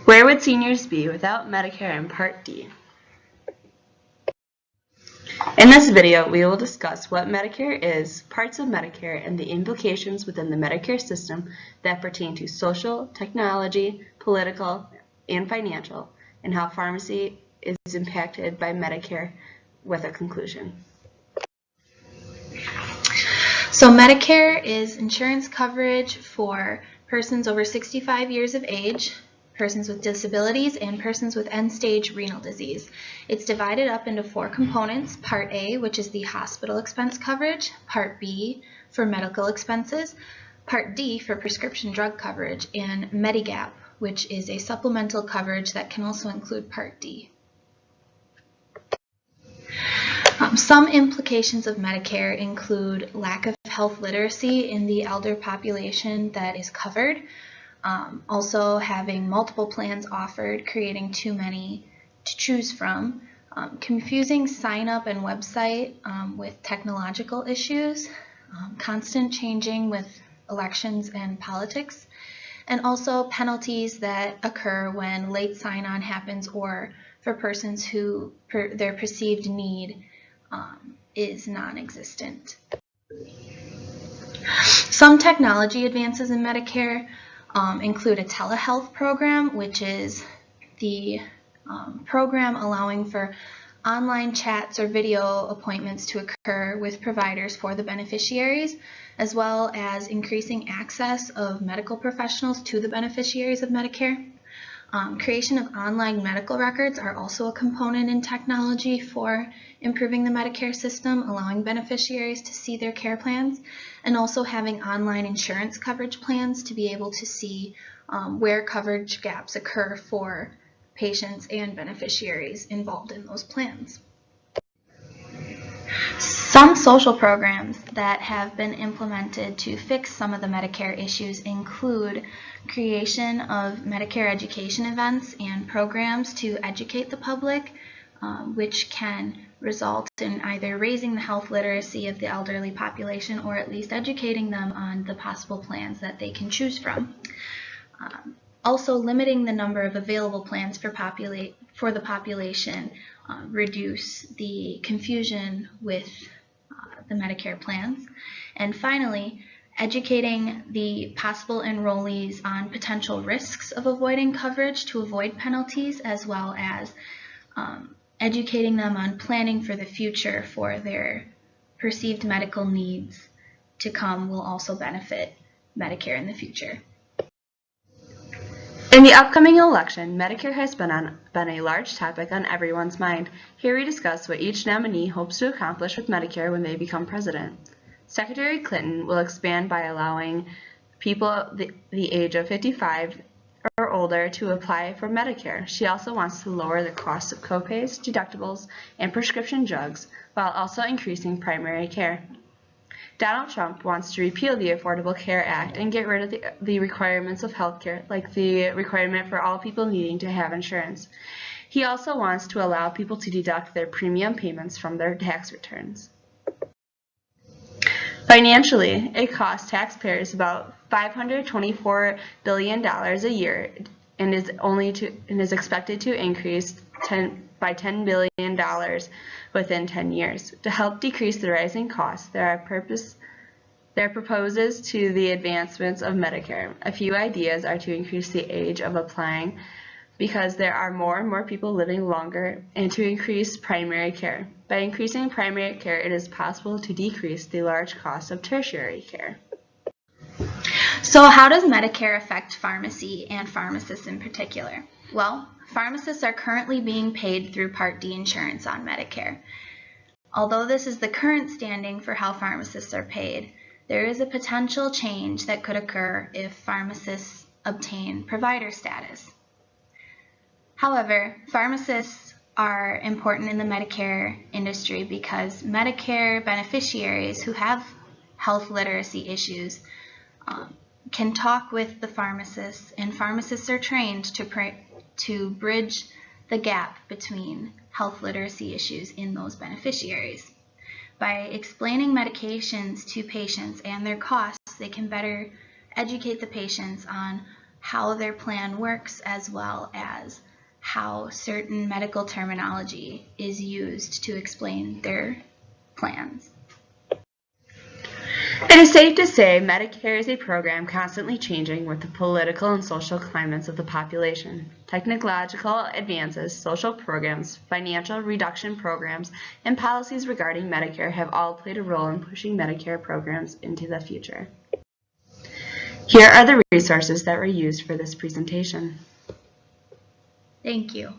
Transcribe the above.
Where would seniors be without Medicare and Part D? In this video, we will discuss what Medicare is, parts of Medicare, and the implications within the Medicare system that pertain to social, technology, political, and financial, and how pharmacy is impacted by Medicare, with a conclusion. So Medicare is insurance coverage for persons over 65 years of age, persons with disabilities, and persons with end-stage renal disease. It's divided up into 4 components: Part A, which is the hospital expense coverage; Part B for medical expenses; Part D for prescription drug coverage; and Medigap, which is a supplemental coverage that can also include Part D. Some implications of Medicare include lack of health literacy in the elder population that is covered, also having multiple plans offered, creating too many to choose from, confusing sign-up and website with technological issues, constant changing with elections and politics, and also penalties that occur when late sign-on happens or for persons who their perceived need is non-existent. Some technology advances in Medicare include a telehealth program, which is the program allowing for online chats or video appointments to occur with providers for the beneficiaries, as well as increasing access of medical professionals to the beneficiaries of Medicare. Creation of online medical records are also a component in technology for improving the Medicare system, allowing beneficiaries to see their care plans, and also having online insurance coverage plans to be able to see where coverage gaps occur for patients and beneficiaries involved in those plans. Some social programs that have been implemented to fix some of the Medicare issues include creation of Medicare education events and programs to educate the public, which can result in either raising the health literacy of the elderly population or at least educating them on the possible plans that they can choose from. Also, limiting the number of available plans for the population reduce the confusion with the Medicare plans. And finally, educating the possible enrollees on potential risks of avoiding coverage to avoid penalties, as well as educating them on planning for the future for their perceived medical needs to come will also benefit Medicare in the future. In the upcoming election, Medicare has been a large topic on everyone's mind. Here we discuss what each nominee hopes to accomplish with Medicare when they become president. Secretary Clinton will expand by allowing people the age of 55 or older to apply for Medicare. She also wants to lower the cost of copays, deductibles, and prescription drugs, while also increasing primary care. Donald Trump wants to repeal the Affordable Care Act and get rid of the requirements of healthcare, like the requirement for all people needing to have insurance. He also wants to allow people to deduct their premium payments from their tax returns. Financially, it costs taxpayers about $524 billion a year and is expected to increase by $10 billion within 10 years. To help decrease the rising costs, there are proposals to the advancements of Medicare. A few ideas are to increase the age of applying because there are more and more people living longer, and to increase primary care. By increasing primary care, it is possible to decrease the large cost of tertiary care. So how does Medicare affect pharmacy and pharmacists in particular? Well, pharmacists are currently being paid through Part D insurance on Medicare. Although this is the current standing for how pharmacists are paid, there is a potential change that could occur if pharmacists obtain provider status. However, pharmacists are important in the Medicare industry because Medicare beneficiaries who have health literacy issues can talk with the pharmacists, and pharmacists are trained to bridge the gap between health literacy issues in those beneficiaries. By explaining medications to patients and their costs, they can better educate the patients on how their plan works as well as how certain medical terminology is used to explain their plans. It is safe to say Medicare is a program constantly changing with the political and social climates of the population. Technological advances, social programs, financial reduction programs, and policies regarding Medicare have all played a role in pushing Medicare programs into the future. Here are the resources that were used for this presentation. Thank you.